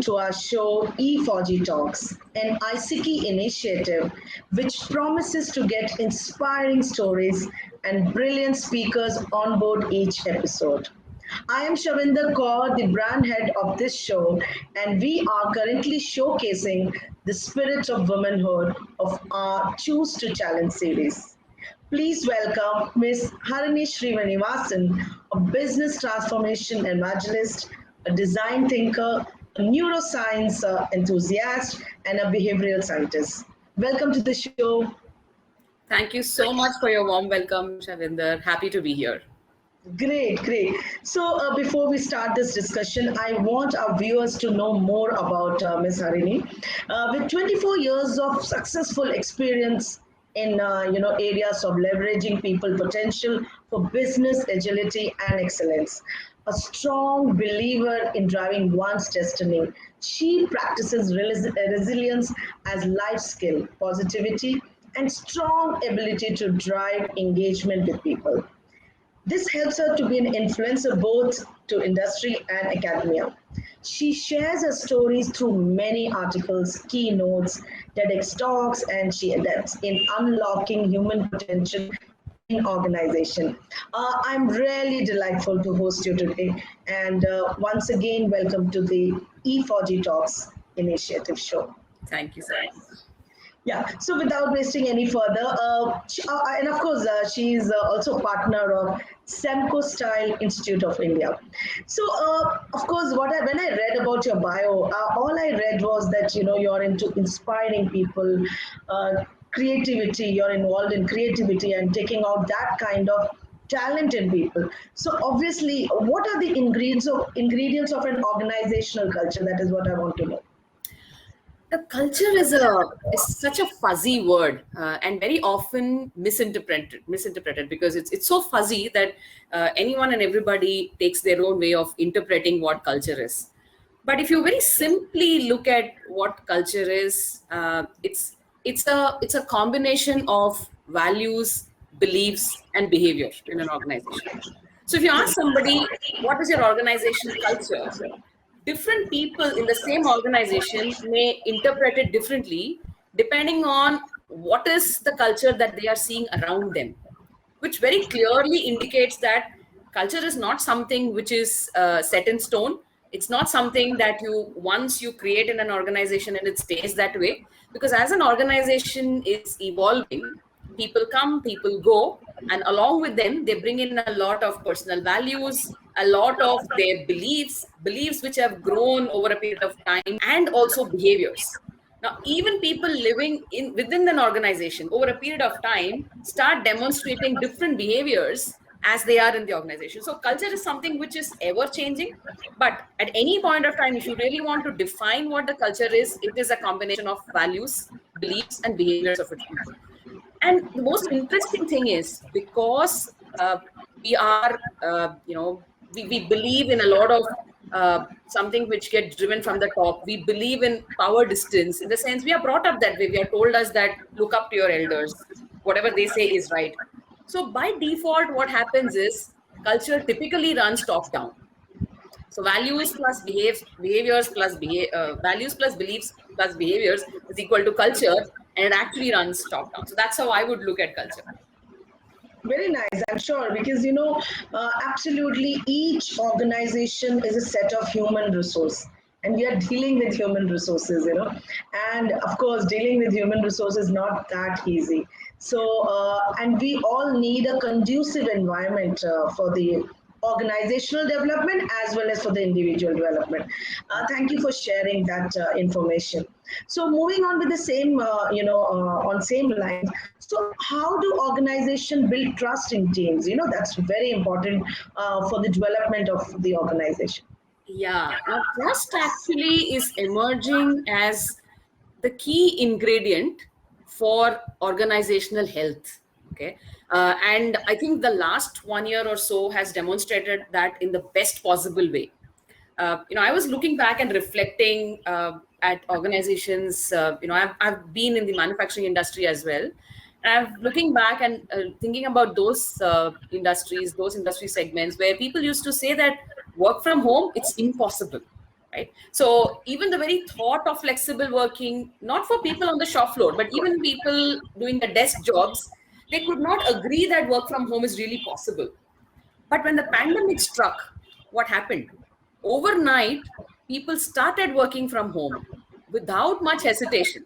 welcome to our show Efauji Talks, an IESECCI initiative which promises to get inspiring stories and brilliant speakers on board each episode. I am Shavinder Kaur, the brand head of this show, and we are currently showcasing the spirit of womanhood of our Choose to Challenge series. Please welcome Ms. Harini Sreenivasan, a business transformation evangelist, a design thinker, a neuroscience enthusiast, and a behavioral scientist. Welcome to the show. Thank you so much for your warm welcome, Shavinder. Happy to be here. Great. So, before we start this discussion, I want our viewers to know more about Ms. Harini. With 24 years of successful experience in areas of leveraging people potential for business agility and excellence, a strong believer in driving one's destiny, she practices resilience as life skill, positivity, and strong ability to drive engagement with people. This helps her to be an influencer both to industry and academia. She shares her stories through many articles, keynotes, TEDx talks, and she adapts in unlocking human potential in organization. I'm really delightful to host you today, and once again, welcome to the E4G Talks Initiative show. Thank you so much. Yeah, so without wasting any further, and of course, she's also partner of Semco Style Institute of India. So, of course, when I read about your bio, all I read was that you're into inspiring people, creativity. You're involved in creativity and taking out that kind of talent in people. So, obviously, what are the ingredients of an organizational culture? That is what I want to know. The culture is such a fuzzy word and very often misinterpreted because it's so fuzzy that anyone and everybody takes their own way of interpreting what culture is. But if you very simply look at what culture is, it's a combination of values, beliefs, and behavior in an organization. So if you ask somebody, what is your organizational culture? Different people in the same organization may interpret it differently depending on what is the culture that they are seeing around them, which very clearly indicates that culture is not something which is set in stone. It's not something that once you create in an organization and it stays that way, because as an organization is evolving, people come, people go, and along with them, they bring in a lot of personal values, a lot of their beliefs which have grown over a period of time, and also behaviors. Now, even people living within an organization over a period of time start demonstrating different behaviors as they are in the organization. So culture is something which is ever changing, but at any point of time, if you really want to define what the culture is, it is a combination of values, beliefs, and behaviors of its people. And the most interesting thing is because we are, we believe in a lot of something which gets driven from the top. We believe in power distance in the sense we are brought up that way. We are told us that look up to your elders. Whatever they say is right. So by default, what happens is culture typically runs top down. So values plus behaviors plus values plus beliefs plus behaviors is equal to culture, and it actually runs top down. So that's how I would look at culture. Very nice, I'm sure, because absolutely each organization is a set of human resource, and we are dealing with human resources, and of course, dealing with human resources is not that easy. So, and we all need a conducive environment for the organizational development as well as for the individual development. Thank you for sharing that information. So moving on with the same, on same lines. So how do organizations build trust in teams? That's very important for the development of the organization. Yeah, now trust actually is emerging as the key ingredient for organizational health. Okay. And I think the last 1 year or so has demonstrated that in the best possible way. I was looking back and reflecting at organizations. I've been in the manufacturing industry as well. And I'm looking back and thinking about those industry segments where people used to say that work from home, it's impossible. right? So even the very thought of flexible working, not for people on the shop floor, but even people doing the desk jobs, they could not agree that work from home is really possible. But when the pandemic struck, what happened? Overnight, people started working from home without much hesitation.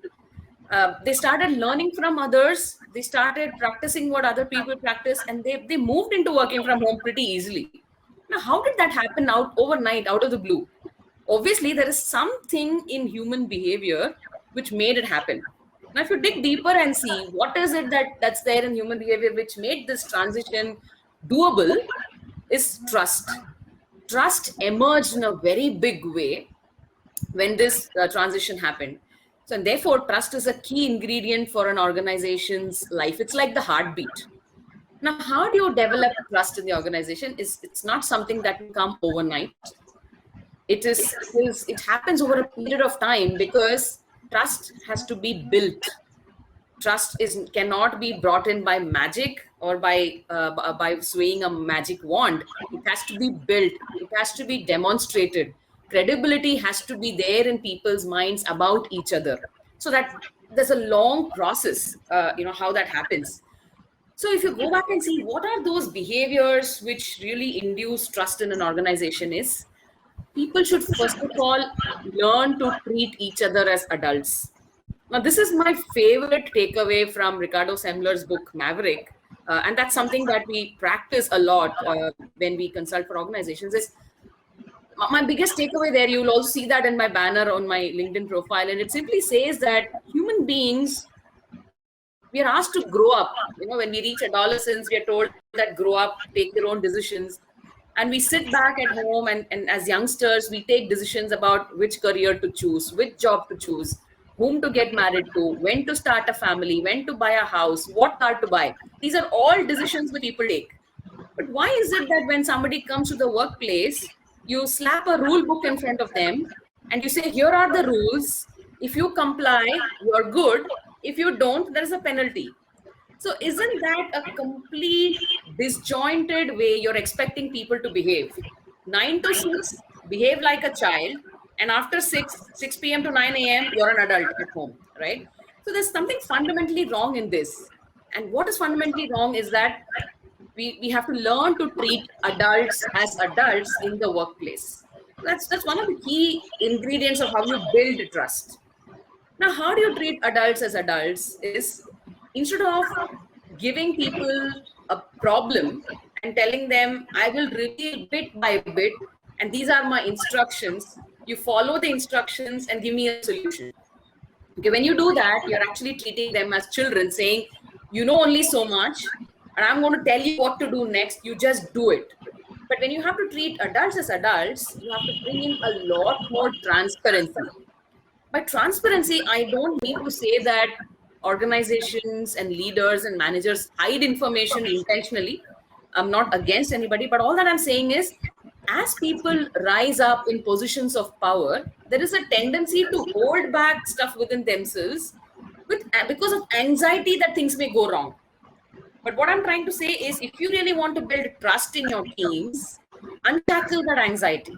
They started learning from others. They started practicing what other people practice, and they moved into working from home pretty easily. Now, how did that happen out overnight, out of the blue? Obviously, there is something in human behavior which made it happen. Now, if you dig deeper and see what is it that's there in human behavior which made this transition doable, is trust. Trust emerged in a very big way when this transition happened. So, and therefore, trust is a key ingredient for an organization's life. It's like the heartbeat. Now, how do you develop trust in the organization? It's not something that will come overnight. It happens over a period of time, because trust has to be built. Trust cannot be brought in by magic or by swaying a magic wand. It has to be built. It has to be demonstrated. Credibility has to be there in people's minds about each other. So that there's a long process, how that happens. So if you go back and see what are those behaviors which really induce trust in an organization, is people should first of all learn to treat each other as adults. Now, this is my favorite takeaway from Ricardo Semler's book, Maverick. And that's something that we practice a lot when we consult for organizations. Is my biggest takeaway there. You'll also see that in my banner on my LinkedIn profile. And it simply says that human beings, we are asked to grow up. When we reach adolescence, we are told that grow up, take their own decisions. And we sit back at home, and as youngsters, we take decisions about which career to choose, which job to choose, whom to get married to, when to start a family, when to buy a house, what car to buy. These are all decisions that people take. But why is it that when somebody comes to the workplace, you slap a rule book in front of them and you say, here are the rules. If you comply, you're good. If you don't, there is a penalty. So isn't that a complete disjointed way you're expecting people to behave? 9 to 6, behave like a child. And after 6 p.m. to 9 a.m., you're an adult at home, right? So there's something fundamentally wrong in this. And what is fundamentally wrong is that we have to learn to treat adults as adults in the workplace. That's one of the key ingredients of how you build trust. Now, how do you treat adults as adults is, instead of giving people a problem and telling them, I will reveal bit by bit, and these are my instructions, you follow the instructions and give me a solution. Okay, when you do that, you're actually treating them as children, saying, you know only so much, and I'm going to tell you what to do next, you just do it. But when you have to treat adults as adults, you have to bring in a lot more transparency. By transparency, I don't mean to say that organizations and leaders and managers hide information intentionally. I'm not against anybody, but all that I'm saying is, as people rise up in positions of power, there is a tendency to hold back stuff within themselves because of anxiety that things may go wrong. But what I'm trying to say is, if you really want to build trust in your teams, untackle that anxiety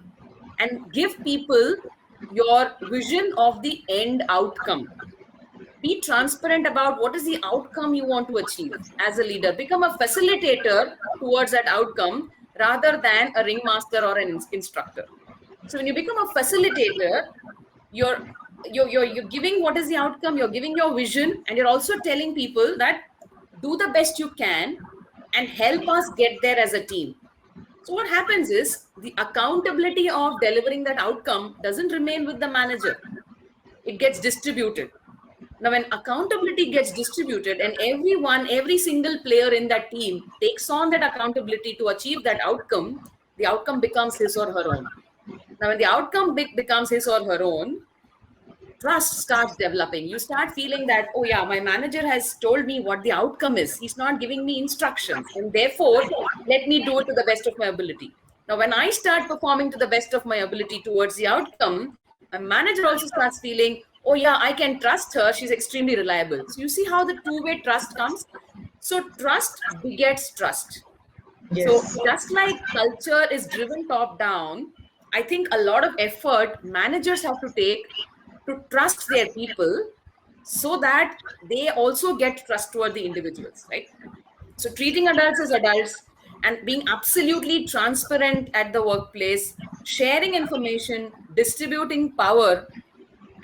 and give people your vision of the end outcome. Be transparent about what is the outcome you want to achieve as a leader. Become a facilitator towards that outcome rather than a ringmaster or an instructor. So when you become a facilitator, you're giving what is the outcome, you're giving your vision, and you're also telling people that do the best you can and help us get there as a team. So what happens is, the accountability of delivering that outcome doesn't remain with the manager. It gets distributed. Now, when accountability gets distributed and every single player in that team takes on that accountability to achieve that outcome, the outcome becomes his or her own. Now, when the outcome becomes his or her own, trust starts developing. You start feeling that, oh yeah, my manager has told me what the outcome is. He's not giving me instructions. And therefore, let me do it to the best of my ability. Now, when I start performing to the best of my ability towards the outcome, my manager also starts feeling, oh yeah, I can trust her. She's extremely reliable. So you see how the two-way trust comes? So trust begets trust. Yes. So just like culture is driven top down, I think a lot of effort managers have to take to trust their people so that they also get trustworthy individuals, right? So treating adults as adults and being absolutely transparent at the workplace, sharing information, distributing power.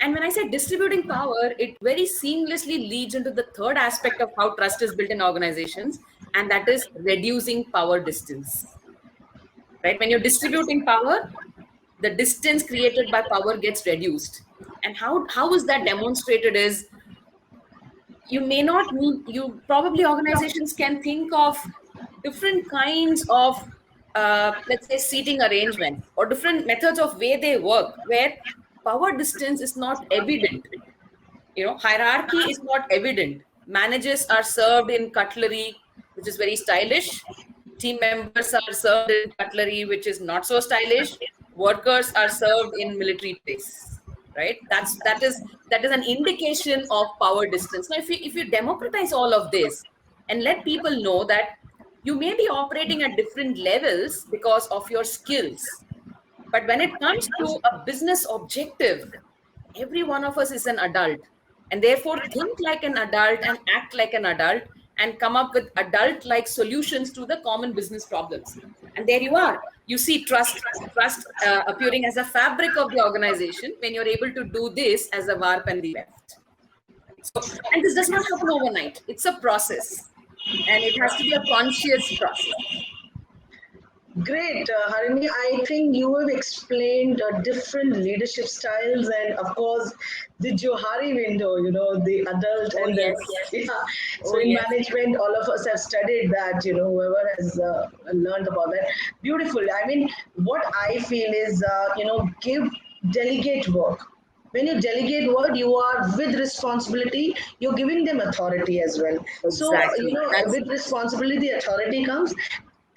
And when I say distributing power, it very seamlessly leads into the third aspect of how trust is built in organizations, and that is reducing power distance. Right? When you're distributing power, the distance created by power gets reduced. And how is that demonstrated is, you may not need, you probably, organizations can think of different kinds of let's say seating arrangements or different methods of way they work where power distance is not evident. Hierarchy is not evident. Managers are served in cutlery which is very stylish, team members are served in cutlery which is not so stylish, workers are served in military trays, right? That is an indication of power distance. Now if you democratize all of this and let people know that you may be operating at different levels because of your skills, but when it comes to a business objective, every one of us is an adult, and therefore think like an adult and act like an adult and come up with adult like solutions to the common business problems. And there you are. You see trust appearing as a fabric of the organization when you're able to do this as a warp and the weft. So, and this does not happen overnight. It's a process, and it has to be a conscious process. Great, Harini. I think you have explained different leadership styles and, of course, the Johari window, the adult Oh, and yes. the, yeah. So Oh, in yes. management, all of us have studied that, whoever has learned about that. Beautiful. I mean, what I feel is, give delegate work. When you delegate work, you are with responsibility, you're giving them authority as well. So, Exactly. That's with responsibility, the authority comes,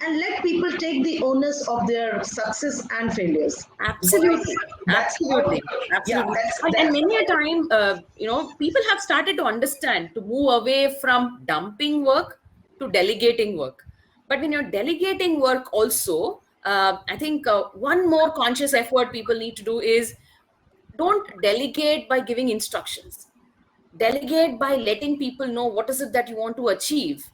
and let people take the onus of their success and failures. absolutely, That's how, absolutely, yeah, absolutely. that's And that's many a how. time, people have started to understand to move away from dumping work to delegating work. But when you're delegating work, also, I think one more conscious effort people need to do is, don't delegate by giving instructions. Delegate by letting people know what is it that you want to achieve,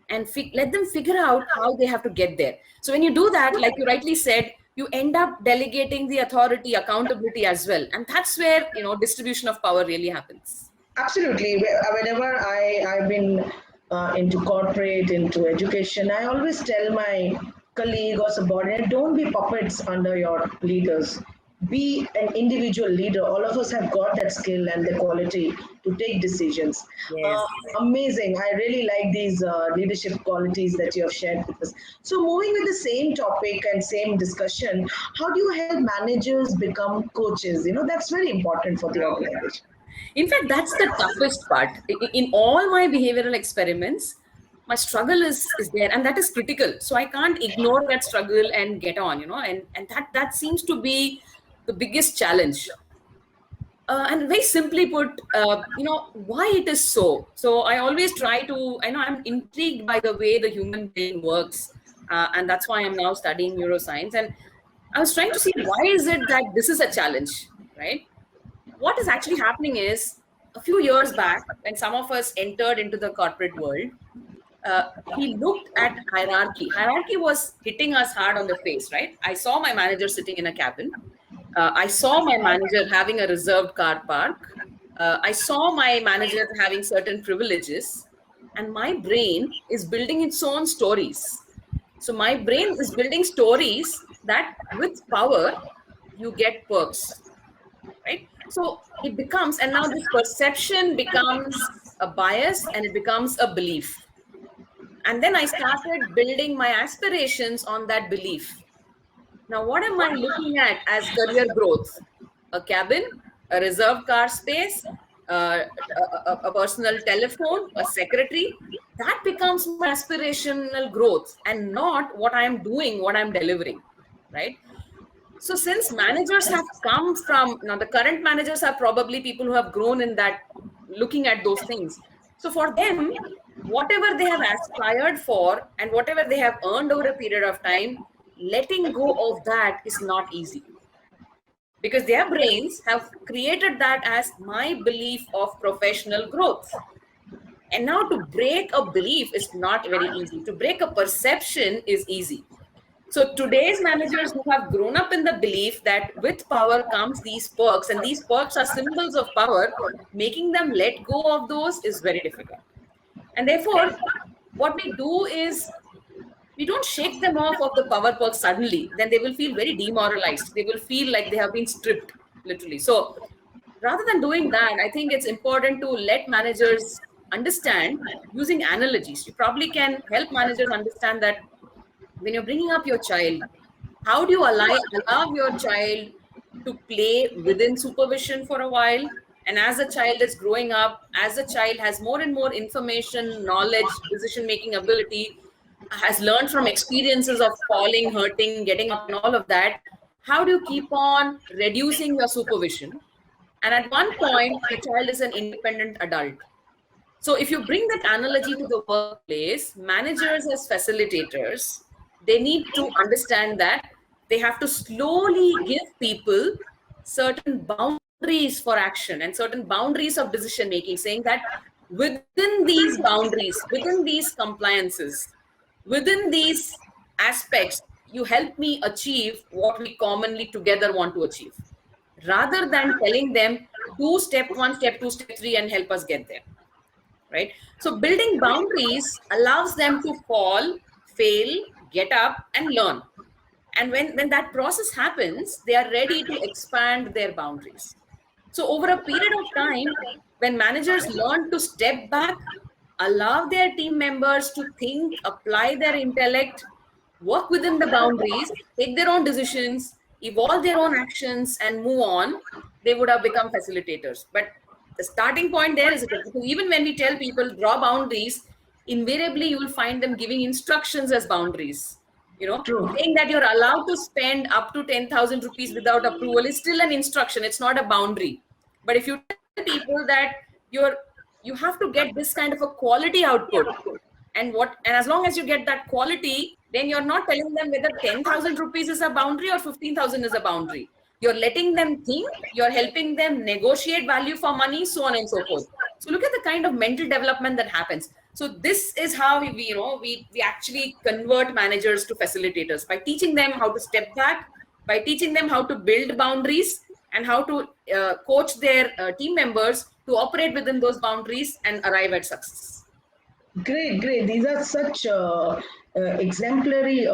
and let them figure out how they have to get there. So when you do that, like you rightly said, you end up delegating the authority, accountability as well, and that's where distribution of power really happens. Absolutely. Whenever I've been into corporate, into education, I always tell my colleague or subordinate, don't be puppets under your leaders. Be an individual leader. All of us have got that skill and the quality to take decisions. Yes. Amazing. I really like these leadership qualities that you have shared with us. So, moving with the same topic and same discussion, how do you help managers become coaches? That's very important for the organization. In fact, that's the toughest part. In all my behavioral experiments, my struggle is there, and that is critical. So I can't ignore that struggle and get on, and that seems to be the biggest challenge. And very simply put, why it is so. So I always try to, I know I'm intrigued by the way the human brain works, and that's why I'm now studying neuroscience. And I was trying to see, why is it that this is a challenge, right? What is actually happening is, a few years back, when some of us entered into the corporate world, we looked at hierarchy. Hierarchy was hitting us hard on the face, right? I saw my manager sitting in a cabin. I saw my manager having a reserved car park. I saw my manager having certain privileges. And my brain is building its own stories. So my brain is building stories that with power, you get perks, right? So it becomes, and now this perception becomes a bias and it becomes a belief. And then I started building my aspirations on that belief. Now, what am I looking at as career growth? A cabin, a reserved car space, a personal telephone, a secretary. That becomes my aspirational growth, and not what I am doing, what I'm delivering, right? So since managers have come from, now the current managers are probably people who have grown in that, looking at those things. So for them, whatever they have aspired for and whatever they have earned over a period of time, letting go of that is not easy. because their brains have created that as my belief of professional growth. And now to break a belief is not very easy. To break a perception is easy. So today's managers who have grown up in the belief that with power comes these perks, and these perks are symbols of power, making them let go of those is very difficult. And therefore, what we do is we don't shake them off of the power perks suddenly. Then they will feel very demoralized. They will feel like they have been stripped, literally. So rather than doing that, I think it's important to let managers understand using analogies. You probably can help managers understand that when you're bringing up your child, how do you allow your child to play within supervision for a while? And as a child is growing up, as a child has more and more information, knowledge, decision-making ability, has learned from experiences of falling, hurting, getting up, and all of that, how do you keep on reducing your supervision? And at one point, the child is an independent adult. So if you bring that analogy to the workplace, managers as facilitators, they need to understand that they have to slowly give people certain boundaries for action and certain boundaries of decision making, saying that within these boundaries, within these compliances, within these aspects, you help me achieve what we commonly together want to achieve, rather than telling them do step 1, step 2, step 3 and help us get there. Right? So building boundaries allows them to fall, fail, get up and learn. And when that process happens, they are ready to expand their boundaries. So over a period of time, when managers learn to step back, allow their team members to think, apply their intellect, work within the boundaries, take their own decisions, evolve their own actions and move on, they would have become facilitators. But the starting point there is because even when we tell people draw boundaries, invariably you will find them giving instructions as boundaries. True. Saying that you're allowed to spend up to 10,000 rupees without approval is still an instruction. It's not a boundary. But if you tell people that you have to get this kind of a quality output, and as long as you get that quality, then you're not telling them whether 10,000 rupees is a boundary or 15,000 is a boundary. You're letting them think, you're helping them negotiate value for money, so on and so forth. So look at the kind of mental development that happens. So this is how we actually convert managers to facilitators, by teaching them how to step back, by teaching them how to build boundaries and how to coach their team members to operate within those boundaries and arrive at success. Great, great. These are such exemplary,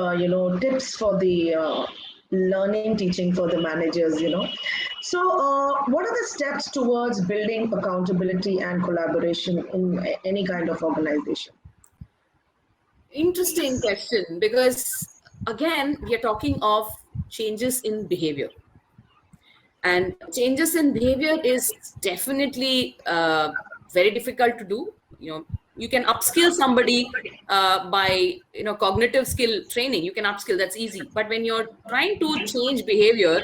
tips for the learning, teaching for the managers, So what are the steps towards building accountability and collaboration in any kind of organization? Interesting question, because again, we are talking of changes in behavior. And changes in behavior is definitely very difficult to do. You can upskill somebody by cognitive skill training. You can upskill, that's easy. But when you're trying to change behavior,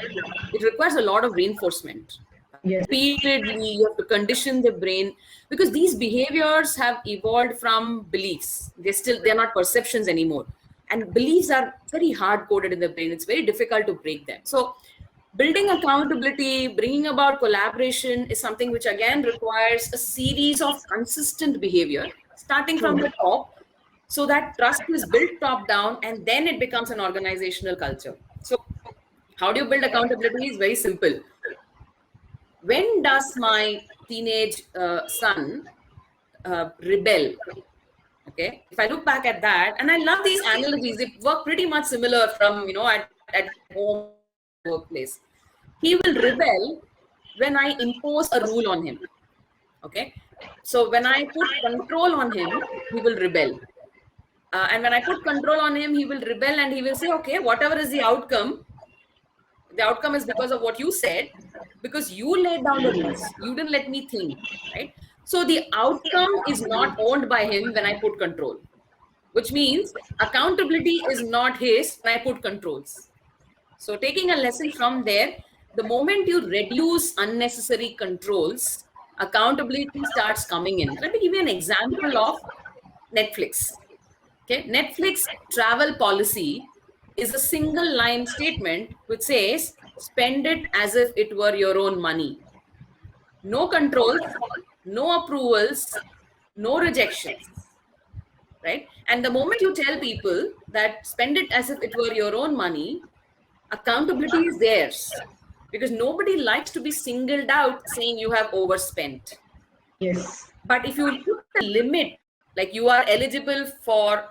it requires a lot of reinforcement. Yes. Repeatedly, you have to condition the brain, because these behaviors have evolved from beliefs. They're not perceptions anymore. And beliefs are very hard coded in the brain. It's very difficult to break them. So building accountability, bringing about collaboration is something which again requires a series of consistent behavior, starting from the top, so that trust is built top down, and then it becomes an organizational culture. So how do you build accountability? Is very simple. When does my teenage son rebel? Okay, if I look back at that, and I love these analogies, they work pretty much similar from at home, workplace. He will rebel when I impose a rule on him. Okay, so when I put control on him, he will rebel. And when I put control on him, he will rebel and he will say, okay, whatever is the outcome is because of what you said, because you laid down the rules. You didn't let me think, right? So the outcome is not owned by him when I put control, which means accountability is not his when I put controls. So taking a lesson from there, the moment you reduce unnecessary controls, accountability starts coming in. Let me give you an example of Netflix. Okay, Netflix travel policy is a single line statement which says, spend it as if it were your own money. No controls, no approvals, no rejections, right? And the moment you tell people that spend it as if it were your own money, accountability is theirs, because nobody likes to be singled out saying you have overspent. Yes. But if you put a limit, like you are eligible for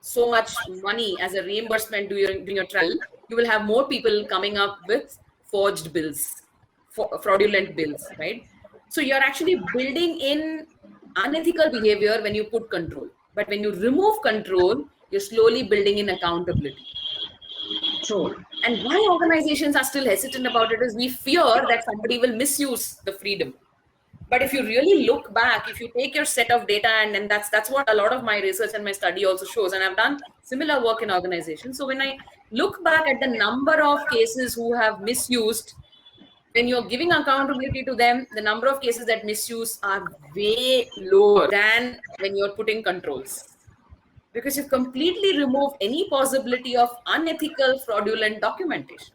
so much money as a reimbursement during your travel, you will have more people coming up with forged bills, fraudulent bills, right? So you're actually building in unethical behavior when you put control. But when you remove control, you're slowly building in accountability. True. And why organizations are still hesitant about it is we fear that somebody will misuse the freedom. But if you really look back, if you take your set of data, and that's what a lot of my research and my study also shows, and I've done similar work in organizations. So when I look back at the number of cases who have misused, when you're giving accountability to them, the number of cases that misuse are way lower than when you're putting controls. Because you've completely removed any possibility of unethical, fraudulent documentation,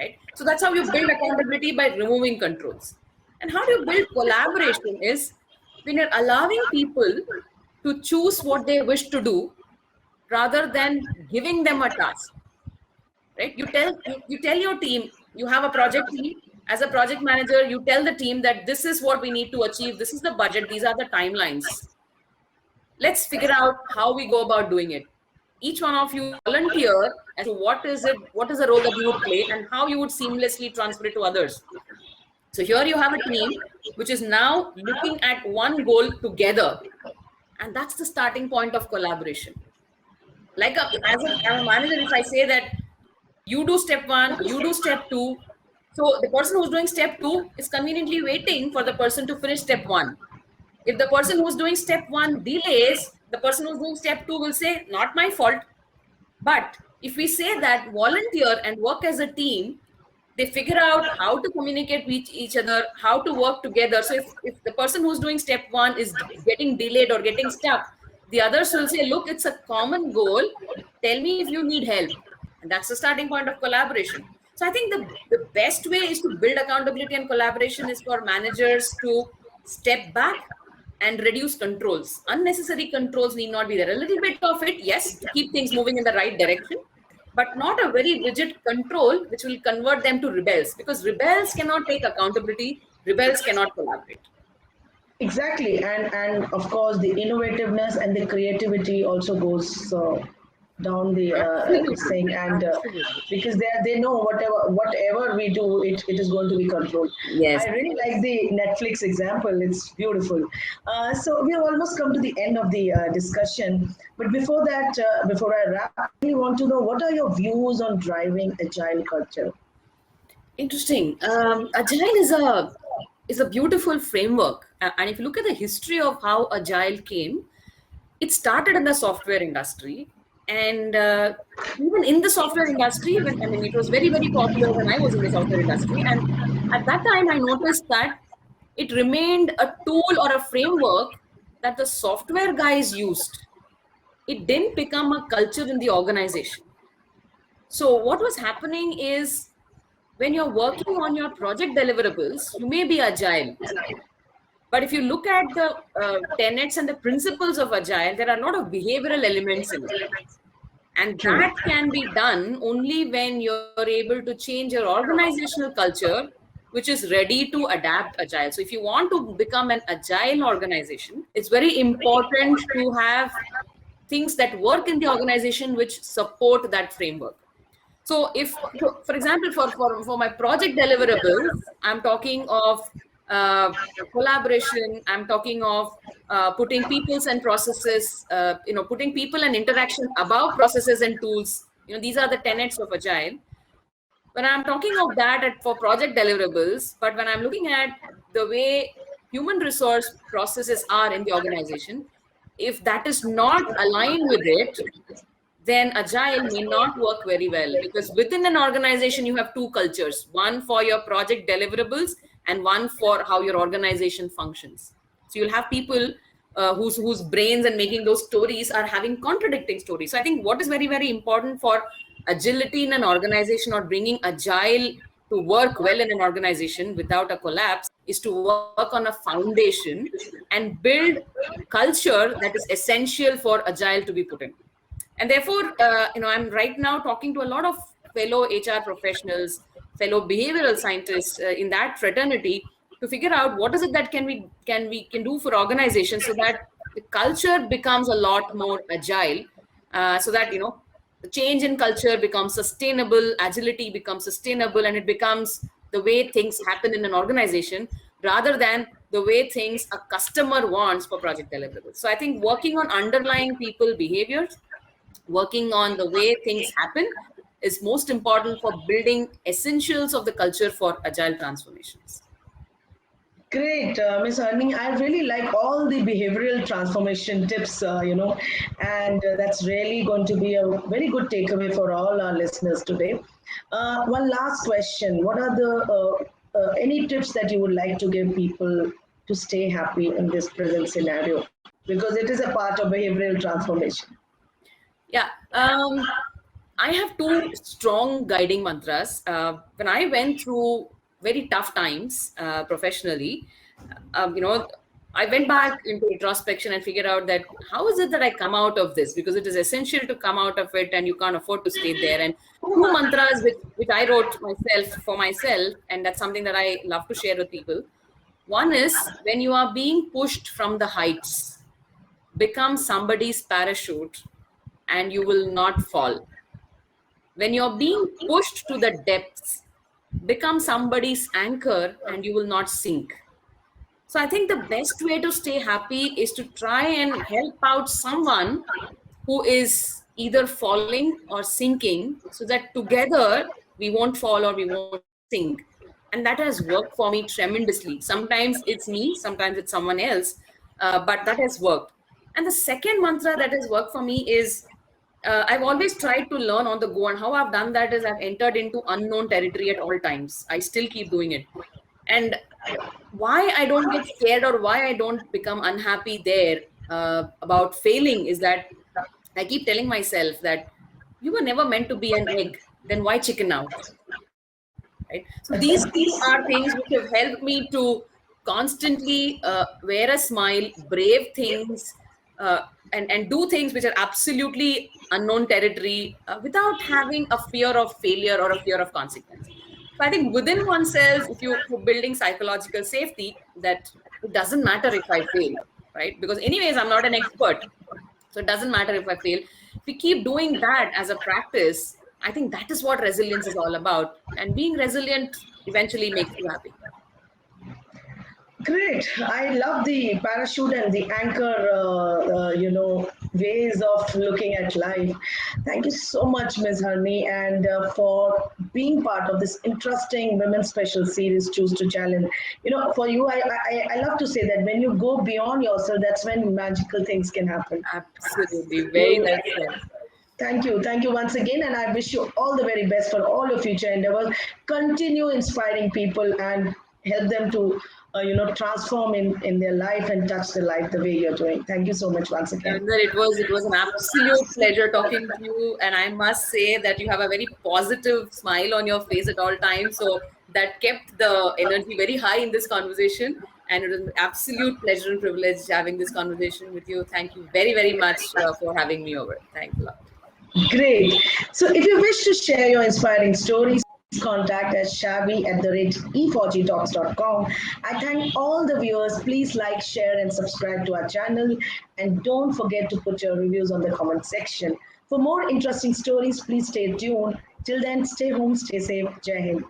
right? So that's how you build accountability, by removing controls. And how do you build collaboration is when you're allowing people to choose what they wish to do rather than giving them a task, right? You tell your team, you have a project team. As a project manager, you tell the team that this is what we need to achieve. This is the budget. These are the timelines. Let's figure out how we go about doing it. Each one of you volunteer as to what is the role that you would play and how you would seamlessly transfer it to others. So here you have a team which is now looking at one goal together. And that's the starting point of collaboration. Like as a manager, if I say that you do step 1, you do step 2, so the person who's doing step 2 is conveniently waiting for the person to finish step 1. If the person who's doing step 1 delays, the person who's doing step 2 will say, not my fault. But if we say that volunteer and work as a team, they figure out how to communicate with each other, how to work together. So if the person who's doing step 1 is getting delayed or getting stuck, the others will say, look, it's a common goal. Tell me if you need help. And that's the starting point of collaboration. So I think the best way is to build accountability and collaboration is for managers to step back and reduce controls. Unnecessary controls need not be there. A little bit of it, yes, to keep things moving in the right direction, but not a very rigid control which will convert them to rebels, because rebels cannot take accountability, rebels cannot collaborate. Exactly, and of course the innovativeness and the creativity also goes down the thing, and because they know whatever we do, it is going to be controlled. Yes. I really like the Netflix example. It's beautiful. So we have almost come to the end of the discussion, but before that, before I wrap, I really want to know, what are your views on driving agile culture? Interesting. Agile is a beautiful framework, and if you look at the history of how Agile came, it started in the software industry. And even in the software industry, it was very, very popular when I was in the software industry. And at that time, I noticed that it remained a tool or a framework that the software guys used. It didn't become a culture in the organization. So what was happening is, when you're working on your project deliverables, you may be agile. But if you look at the tenets and the principles of Agile, there are a lot of behavioral elements in it. And that can be done only when you're able to change your organizational culture, which is ready to adapt Agile. So if you want to become an Agile organization, it's very important to have things that work in the organization which support that framework. So for example, for my project deliverables, I'm talking of collaboration. I'm talking of putting peoples and processes, putting people and interaction above processes and tools. These are the tenets of Agile. When I'm talking of that for project deliverables, but when I'm looking at the way human resource processes are in the organization, if that is not aligned with it, then Agile may not work very well, because within an organization, you have two cultures, one for your project deliverables and one for how your organization functions. So you'll have people whose brains and making those stories are having contradicting stories. So I think what is very, very important for agility in an organization or bringing agile to work well in an organization without a collapse is to work on a foundation and build culture that is essential for agile to be put in. And therefore, I'm right now talking to a lot of fellow HR professionals, fellow behavioral scientists in that fraternity to figure out what is it that can do for organizations so that the culture becomes a lot more agile, so that the change in culture becomes sustainable, agility becomes sustainable, and it becomes the way things happen in an organization rather than the way things a customer wants for project deliverables. So I think working on underlying people behaviors, working on the way things happen is most important for building essentials of the culture for agile transformations. Great, Ms. Harini. I really like all the behavioral transformation tips, and that's really going to be a very good takeaway for all our listeners today. One last question. What are the any tips that you would like to give people to stay happy in this present scenario? Because it is a part of behavioral transformation. Yeah. I have two strong guiding mantras. When I went through very tough times professionally, I went back into introspection and figured out that how is it that I come out of this? Because it is essential to come out of it and you can't afford to stay there. And two mantras which I wrote for myself, and that's something that I love to share with people. One is, when you are being pushed from the heights, become somebody's parachute and you will not fall. When you're being pushed to the depths, become somebody's anchor and you will not sink. So I think the best way to stay happy is to try and help out someone who is either falling or sinking, so that together we won't fall or we won't sink. And that has worked for me tremendously. Sometimes it's me, sometimes it's someone else, but that has worked. And the second mantra that has worked for me is, I've always tried to learn on the go, and how I've done that is I've entered into unknown territory at all times. I still keep doing it. And why I don't get scared or why I don't become unhappy there about failing is that I keep telling myself that you were never meant to be an egg, then why chicken out? Right? So these are things which have helped me to constantly wear a smile, brave things, and do things which are absolutely unknown territory without having a fear of failure or a fear of consequence. So I think within oneself, if you're building psychological safety, that it doesn't matter if I fail, right? Because anyways, I'm not an expert. So it doesn't matter if I fail. If we keep doing that as a practice, I think that is what resilience is all about. And being resilient eventually makes you happy. Great. I love the parachute and the anchor, ways of looking at life. Thank you so much, Ms. Harini, and for being part of this interesting Women's Special Series, Choose to Challenge. For you, I love to say that when you go beyond yourself, that's when magical things can happen. Absolutely. Very well said. Thank you. Thank you once again. And I wish you all the very best for all your future endeavors. Continue inspiring people and help them to transform in their life and touch their life the way you're doing. Thank you so much once again. It was an absolute pleasure talking to you, and I must say that you have a very positive smile on your face at all times, so that kept the energy very high in this conversation, and it was an absolute pleasure and privilege having this conversation with you. Thank you very, very much for having me over. Thanks a lot. Great. So if you wish to share your inspiring stories, contact at shavi@efaujitalks.com. I thank all the viewers. Please like, share, and subscribe to our channel. And don't forget to put your reviews on the comment section. For more interesting stories, please stay tuned. Till then, stay home, stay safe. Jai Hind.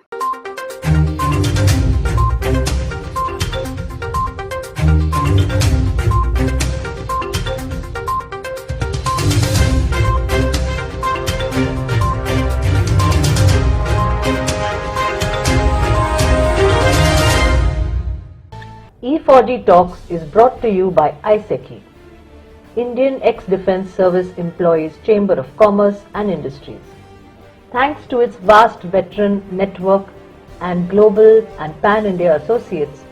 Fauji Talks is brought to you by IESECCI, Indian Ex-Defence Service Employees Chamber of Commerce and Industries. Thanks to its vast veteran network and global and pan-India associates,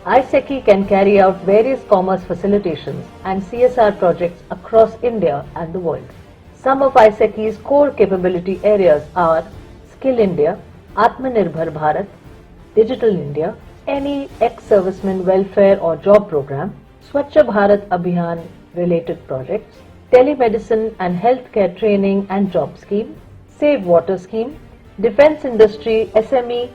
IESECCI can carry out various commerce facilitations and CSR projects across India and the world. Some of ISECCI's core capability areas are Skill India, Atmanirbhar Bharat, Digital India, any ex-serviceman welfare or job program, Swachh Bharat Abhiyan related projects, telemedicine and healthcare training and job scheme, Save Water scheme, defense industry SME,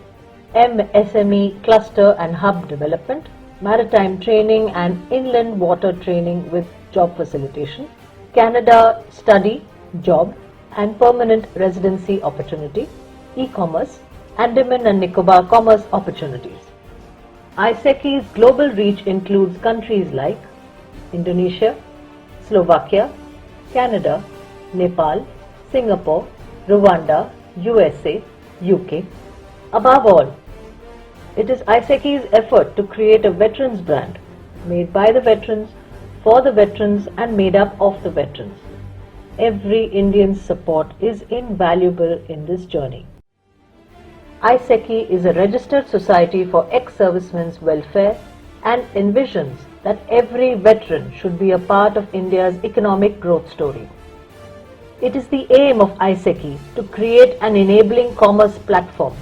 MSME cluster and hub development, maritime training and inland water training with job facilitation, Canada study, job and permanent residency opportunity, e-commerce, Andaman and Nicobar commerce opportunities. ISECCI's global reach includes countries like Indonesia, Slovakia, Canada, Nepal, Singapore, Rwanda, USA, UK. Above all, it is ISECCI's effort to create a veterans brand made by the veterans, for the veterans and made up of the veterans. Every Indian's support is invaluable in this journey. ISECCI is a registered society for ex-servicemen's welfare and envisions that every veteran should be a part of India's economic growth story. It is the aim of ISECCI to create an enabling commerce platform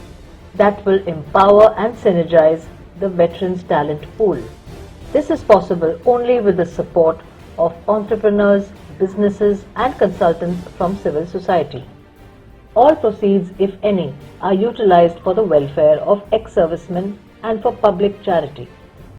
that will empower and synergize the veterans' talent pool. This is possible only with the support of entrepreneurs, businesses and consultants from civil society. All proceeds, if any, are utilized for the welfare of ex-servicemen and for public charity.